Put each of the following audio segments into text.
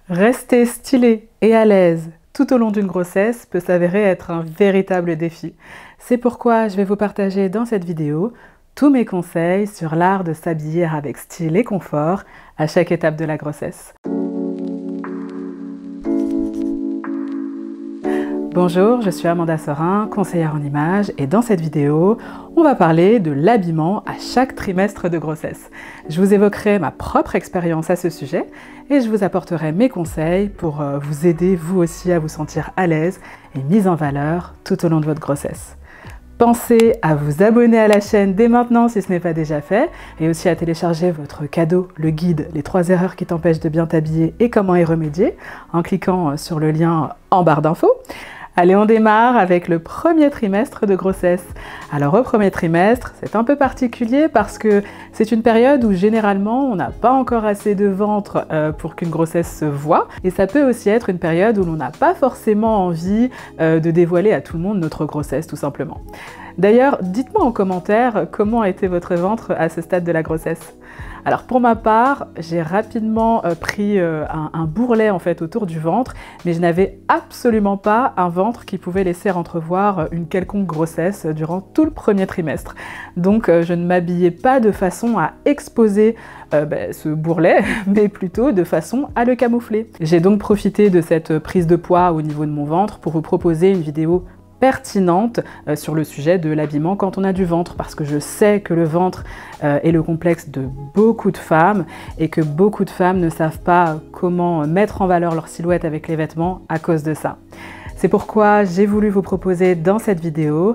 Rester stylé et à l'aise tout au long d'une grossesse peut s'avérer être un véritable défi. C'est pourquoi je vais vous partager dans cette vidéo tous mes conseils sur l'art de s'habiller avec style et confort à chaque étape de la grossesse. Bonjour, je suis Amanda Sorin, conseillère en images, et dans cette vidéo, on va parler de l'habillement à chaque trimestre de grossesse. Je vous évoquerai ma propre expérience à ce sujet et je vous apporterai mes conseils pour vous aider vous aussi à vous sentir à l'aise et mise en valeur tout au long de votre grossesse. Pensez à vous abonner à la chaîne dès maintenant si ce n'est pas déjà fait, et aussi à télécharger votre cadeau, le guide « Les 3 erreurs qui t'empêchent de bien t'habiller et comment y remédier » en cliquant sur le lien en barre d'infos. Allez, on démarre avec le premier trimestre de grossesse. Alors au premier trimestre, c'est un peu particulier parce que c'est une période où généralement on n'a pas encore assez de ventre pour qu'une grossesse se voie. Et ça peut aussi être une période où l'on n'a pas forcément envie de dévoiler à tout le monde notre grossesse tout simplement. D'ailleurs, dites-moi en commentaire comment a été votre ventre à ce stade de la grossesse. Alors pour ma part, j'ai rapidement pris un bourrelet en fait autour du ventre, mais je n'avais absolument pas un ventre qui pouvait laisser entrevoir une quelconque grossesse durant tout le premier trimestre. Donc je ne m'habillais pas de façon à exposer ce bourrelet, mais plutôt de façon à le camoufler. J'ai donc profité de cette prise de poids au niveau de mon ventre pour vous proposer une vidéo pertinente sur le sujet de l'habillement quand on a du ventre, parce que je sais que le ventre est le complexe de beaucoup de femmes et que beaucoup de femmes ne savent pas comment mettre en valeur leur silhouette avec les vêtements à cause de ça. C'est pourquoi j'ai voulu vous proposer dans cette vidéo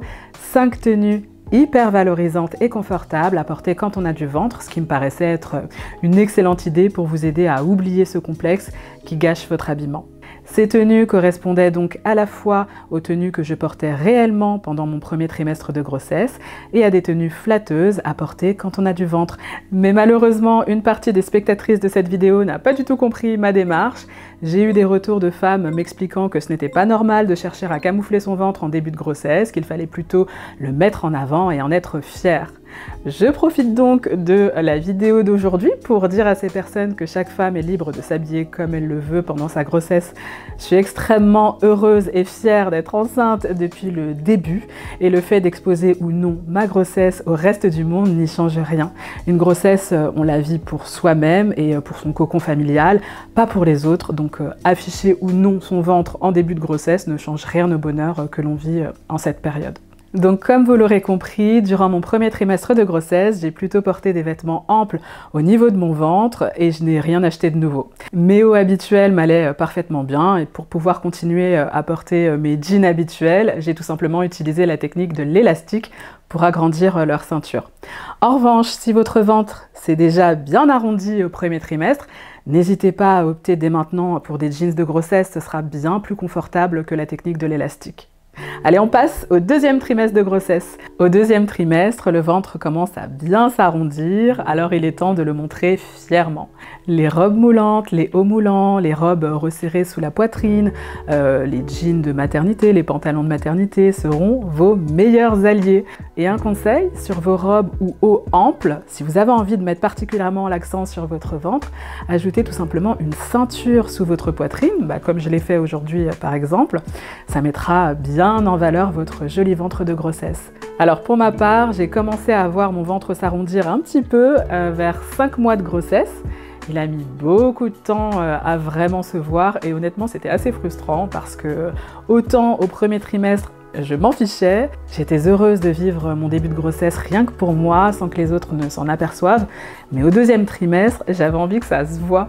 5 tenues hyper valorisantes et confortables à porter quand on a du ventre, ce qui me paraissait être une excellente idée pour vous aider à oublier ce complexe qui gâche votre habillement. Ces tenues correspondaient donc à la fois aux tenues que je portais réellement pendant mon premier trimestre de grossesse et à des tenues flatteuses à porter quand on a du ventre. Mais malheureusement, une partie des spectatrices de cette vidéo n'a pas du tout compris ma démarche. J'ai eu des retours de femmes m'expliquant que ce n'était pas normal de chercher à camoufler son ventre en début de grossesse, qu'il fallait plutôt le mettre en avant et en être fier. Je profite donc de la vidéo d'aujourd'hui pour dire à ces personnes que chaque femme est libre de s'habiller comme elle le veut pendant sa grossesse. Je suis extrêmement heureuse et fière d'être enceinte depuis le début, et le fait d'exposer ou non ma grossesse au reste du monde n'y change rien. Une grossesse, on la vit pour soi-même et pour son cocon familial, pas pour les autres, donc afficher ou non son ventre en début de grossesse ne change rien au bonheur que l'on vit en cette période. Donc comme vous l'aurez compris, durant mon premier trimestre de grossesse, j'ai plutôt porté des vêtements amples au niveau de mon ventre et je n'ai rien acheté de nouveau. Mes hauts habituels m'allaient parfaitement bien, et pour pouvoir continuer à porter mes jeans habituels, j'ai tout simplement utilisé la technique de l'élastique pour agrandir leur ceinture. En revanche, si votre ventre s'est déjà bien arrondi au premier trimestre, n'hésitez pas à opter dès maintenant pour des jeans de grossesse, ce sera bien plus confortable que la technique de l'élastique. Allez, on passe au deuxième trimestre de grossesse. Au deuxième trimestre, le ventre commence à bien s'arrondir, alors il est temps de le montrer fièrement. Les robes moulantes, les hauts moulants, les robes resserrées sous la poitrine, les jeans de maternité, les pantalons de maternité seront vos meilleurs alliés. Et un conseil, sur vos robes ou hauts amples, si vous avez envie de mettre particulièrement l'accent sur votre ventre, ajoutez tout simplement une ceinture sous votre poitrine, comme je l'ai fait aujourd'hui par exemple. Ça mettra bien en valeur votre joli ventre de grossesse. Alors pour ma part, j'ai commencé à voir mon ventre s'arrondir un petit peu vers 5 mois de grossesse. Il a mis beaucoup de temps à vraiment se voir, et honnêtement c'était assez frustrant parce que autant au premier trimestre je m'en fichais, j'étais heureuse de vivre mon début de grossesse rien que pour moi, sans que les autres ne s'en aperçoivent, mais au deuxième trimestre, j'avais envie que ça se voie.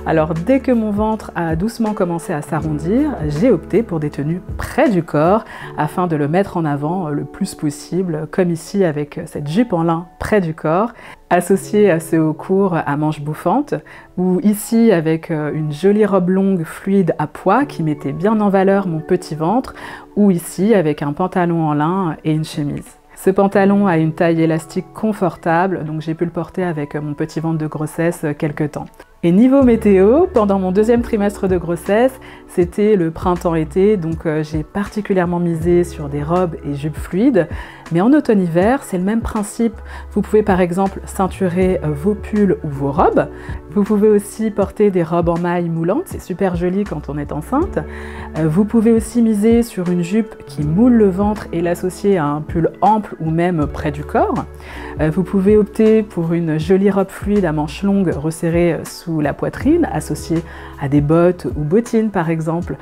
Alors dès que mon ventre a doucement commencé à s'arrondir, j'ai opté pour des tenues près du corps, afin de le mettre en avant le plus possible, comme ici avec cette jupe en lin près du corps, associée à ce haut court à manches bouffantes, ou ici avec une jolie robe longue fluide à pois qui mettait bien en valeur mon petit ventre, ou ici avec un pantalon en lin et une chemise. Ce pantalon a une taille élastique confortable, donc j'ai pu le porter avec mon petit ventre de grossesse quelques temps. Et niveau météo, pendant mon deuxième trimestre de grossesse, c'était le printemps-été, donc j'ai particulièrement misé sur des robes et jupes fluides. Mais en automne-hiver, c'est le même principe. Vous pouvez par exemple ceinturer vos pulls ou vos robes. Vous pouvez aussi porter des robes en mailles moulantes, c'est super joli quand on est enceinte. Vous pouvez aussi miser sur une jupe qui moule le ventre et l'associer à un pull ample ou même près du corps. Vous pouvez opter pour une jolie robe fluide à manches longues resserrée sous la poitrine, associée à des bottes ou bottines par exemple.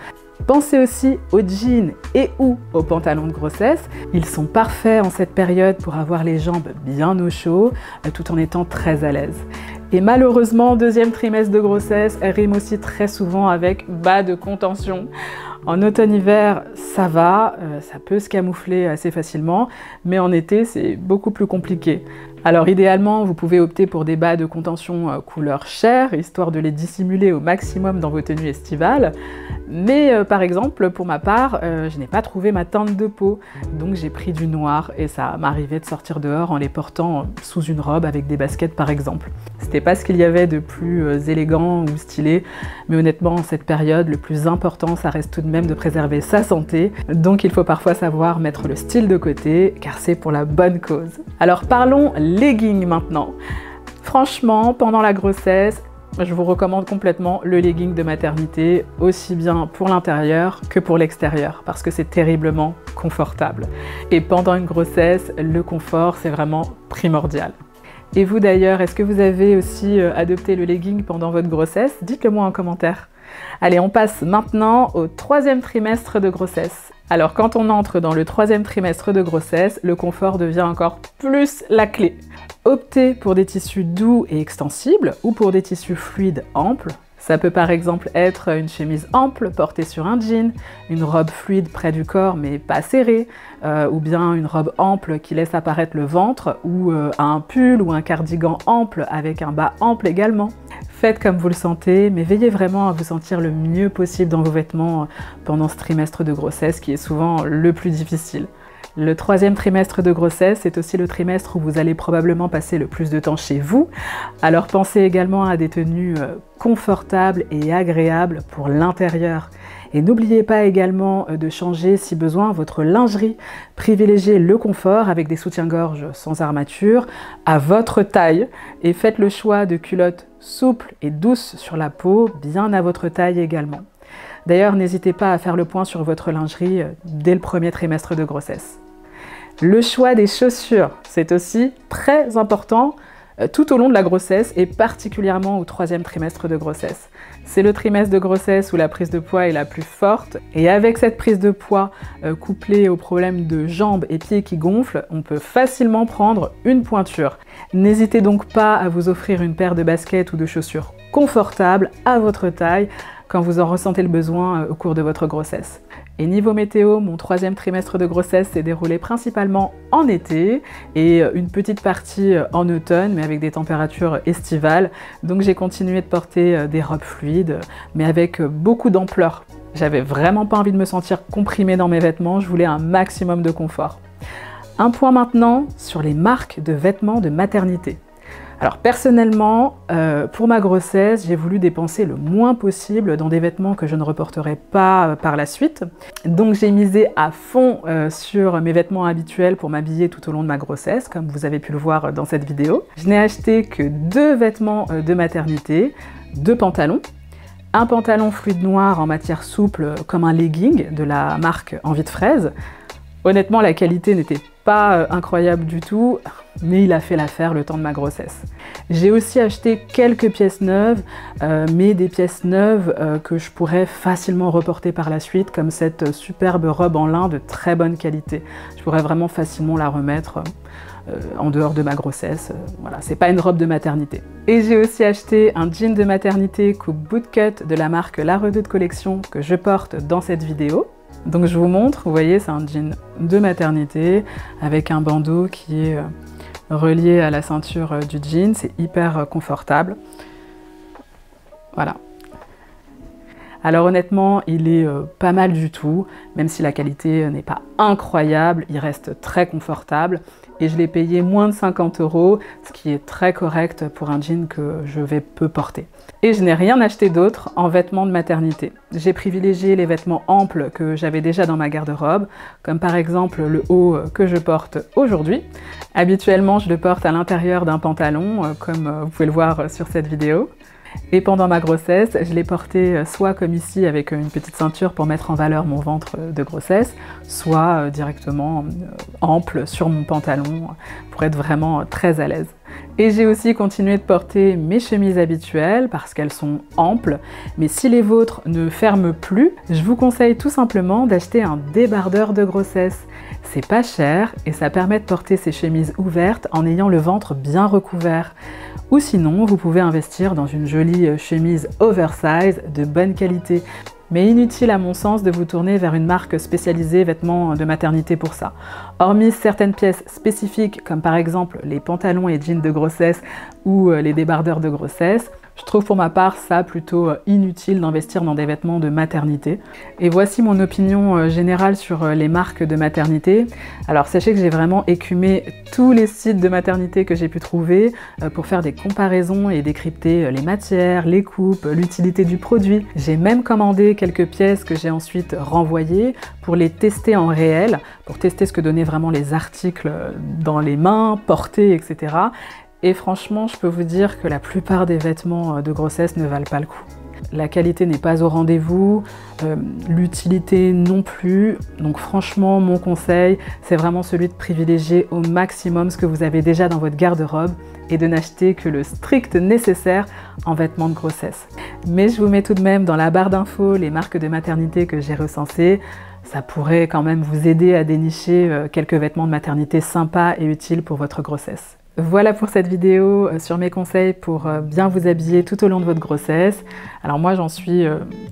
Pensez aussi aux jeans et ou aux pantalons de grossesse. Ils sont parfaits en cette période pour avoir les jambes bien au chaud, tout en étant très à l'aise. Et malheureusement, deuxième trimestre de grossesse, elle rime aussi très souvent avec bas de contention. En automne-hiver, ça va, ça peut se camoufler assez facilement, mais en été, c'est beaucoup plus compliqué. Alors idéalement, vous pouvez opter pour des bas de contention couleur chair, histoire de les dissimuler au maximum dans vos tenues estivales. Mais par exemple, pour ma part, je n'ai pas trouvé ma teinte de peau, donc j'ai pris du noir et ça m'arrivait de sortir dehors en les portant sous une robe avec des baskets par exemple. C'était pas ce qu'il y avait de plus élégant ou stylé, mais honnêtement, en cette période, le plus important, ça reste tout de même de préserver sa santé, donc il faut parfois savoir mettre le style de côté, car c'est pour la bonne cause. Alors parlons leggings maintenant. Franchement, pendant la grossesse, je vous recommande complètement le legging de maternité, aussi bien pour l'intérieur que pour l'extérieur, parce que c'est terriblement confortable. Et pendant une grossesse, le confort, c'est vraiment primordial. Et vous d'ailleurs, est-ce que vous avez aussi adopté le legging pendant votre grossesse? Dites-le moi en commentaire. Allez, on passe maintenant au troisième trimestre de grossesse. Alors quand on entre dans le troisième trimestre de grossesse, le confort devient encore plus la clé. Optez pour des tissus doux et extensibles ou pour des tissus fluides amples. Ça peut par exemple être une chemise ample portée sur un jean, une robe fluide près du corps mais pas serrée, ou bien une robe ample qui laisse apparaître le ventre, ou un pull ou un cardigan ample avec un bas ample également. Faites comme vous le sentez, mais veillez vraiment à vous sentir le mieux possible dans vos vêtements pendant ce trimestre de grossesse qui est souvent le plus difficile. Le troisième trimestre de grossesse est aussi le trimestre où vous allez probablement passer le plus de temps chez vous. Alors pensez également à des tenues confortables et agréables pour l'intérieur. Et n'oubliez pas également de changer si besoin votre lingerie. Privilégiez le confort avec des soutiens-gorge sans armature à votre taille et faites le choix de culottes souples et douces sur la peau, bien à votre taille également. D'ailleurs, n'hésitez pas à faire le point sur votre lingerie dès le premier trimestre de grossesse. Le choix des chaussures, c'est aussi très important tout au long de la grossesse et particulièrement au troisième trimestre de grossesse. C'est le trimestre de grossesse où la prise de poids est la plus forte et avec cette prise de poids couplée aux problèmes de jambes et pieds qui gonflent, on peut facilement prendre une pointure. N'hésitez donc pas à vous offrir une paire de baskets ou de chaussures confortables à votre taille quand vous en ressentez le besoin au cours de votre grossesse. Et niveau météo, mon troisième trimestre de grossesse s'est déroulé principalement en été et une petite partie en automne, mais avec des températures estivales. Donc j'ai continué de porter des robes fluides, mais avec beaucoup d'ampleur. J'avais vraiment pas envie de me sentir comprimée dans mes vêtements, je voulais un maximum de confort. Un point maintenant sur les marques de vêtements de maternité. Alors personnellement, pour ma grossesse, j'ai voulu dépenser le moins possible dans des vêtements que je ne reporterai pas par la suite. Donc j'ai misé à fond sur mes vêtements habituels pour m'habiller tout au long de ma grossesse, comme vous avez pu le voir dans cette vidéo. Je n'ai acheté que 2 vêtements de maternité, 2 pantalons. Un pantalon fluide noir en matière souple comme un legging de la marque Envie de Fraise. Honnêtement, la qualité n'était pas incroyable du tout, mais il a fait l'affaire le temps de ma grossesse. J'ai aussi acheté quelques pièces neuves, mais des pièces neuves que je pourrais facilement reporter par la suite, comme cette superbe robe en lin de très bonne qualité. Je pourrais vraiment facilement la remettre en dehors de ma grossesse. Voilà, c'est pas une robe de maternité. Et j'ai aussi acheté un jean de maternité coupe bootcut de la marque La Redoute Collection que je porte dans cette vidéo. Donc je vous montre, vous voyez, c'est un jean de maternité avec un bandeau qui est relié à la ceinture du jean, c'est hyper confortable. Voilà. Alors honnêtement, il est pas mal du tout, même si la qualité n'est pas incroyable, il reste très confortable et je l'ai payé moins de 50 €, ce qui est très correct pour un jean que je vais peu porter. Et je n'ai rien acheté d'autre en vêtements de maternité. J'ai privilégié les vêtements amples que j'avais déjà dans ma garde-robe, comme par exemple le haut que je porte aujourd'hui. Habituellement, je le porte à l'intérieur d'un pantalon, comme vous pouvez le voir sur cette vidéo. Et pendant ma grossesse, je l'ai porté soit comme ici avec une petite ceinture pour mettre en valeur mon ventre de grossesse, soit directement ample sur mon pantalon pour être vraiment très à l'aise. Et j'ai aussi continué de porter mes chemises habituelles parce qu'elles sont amples, mais si les vôtres ne ferment plus, je vous conseille tout simplement d'acheter un débardeur de grossesse. C'est pas cher et ça permet de porter ces chemises ouvertes en ayant le ventre bien recouvert. Ou sinon, vous pouvez investir dans une jolie chemise oversize de bonne qualité. Mais inutile à mon sens de vous tourner vers une marque spécialisée vêtements de maternité pour ça. Hormis certaines pièces spécifiques comme par exemple les pantalons et jeans de grossesse ou les débardeurs de grossesse, je trouve pour ma part ça plutôt inutile d'investir dans des vêtements de maternité. Et voici mon opinion générale sur les marques de maternité. Alors sachez que j'ai vraiment écumé tous les sites de maternité que j'ai pu trouver pour faire des comparaisons et décrypter les matières, les coupes, l'utilité du produit. J'ai même commandé quelques pièces que j'ai ensuite renvoyées pour les tester en réel, pour tester ce que donnaient vraiment les articles dans les mains, portés, etc. Et franchement, je peux vous dire que la plupart des vêtements de grossesse ne valent pas le coup. La qualité n'est pas au rendez-vous, l'utilité non plus. Donc franchement, mon conseil, c'est vraiment celui de privilégier au maximum ce que vous avez déjà dans votre garde-robe et de n'acheter que le strict nécessaire en vêtements de grossesse. Mais je vous mets tout de même dans la barre d'infos les marques de maternité que j'ai recensées. Ça pourrait quand même vous aider à dénicher quelques vêtements de maternité sympas et utiles pour votre grossesse. Voilà pour cette vidéo sur mes conseils pour bien vous habiller tout au long de votre grossesse. Alors moi j'en suis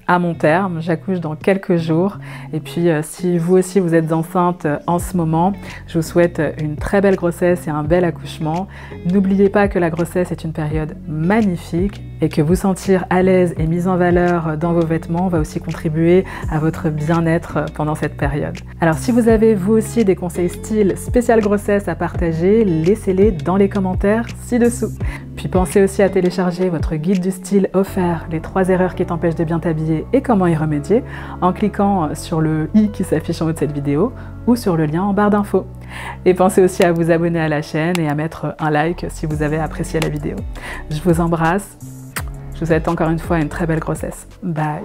à mon terme, j'accouche dans quelques jours et puis si vous aussi vous êtes enceinte en ce moment, je vous souhaite une très belle grossesse et un bel accouchement. N'oubliez pas que la grossesse est une période magnifique et que vous sentir à l'aise et mise en valeur dans vos vêtements va aussi contribuer à votre bien-être pendant cette période. Alors si vous avez vous aussi des conseils style spécial grossesse à partager, laissez-les dans les commentaires ci-dessous. Puis pensez aussi à télécharger votre guide du style offert, les 3 erreurs qui t'empêchent de bien t'habiller et comment y remédier, en cliquant sur le i qui s'affiche en haut de cette vidéo ou sur le lien en barre d'infos. Et pensez aussi à vous abonner à la chaîne et à mettre un like si vous avez apprécié la vidéo. Je vous embrasse, je vous souhaite encore une fois une très belle grossesse. Bye!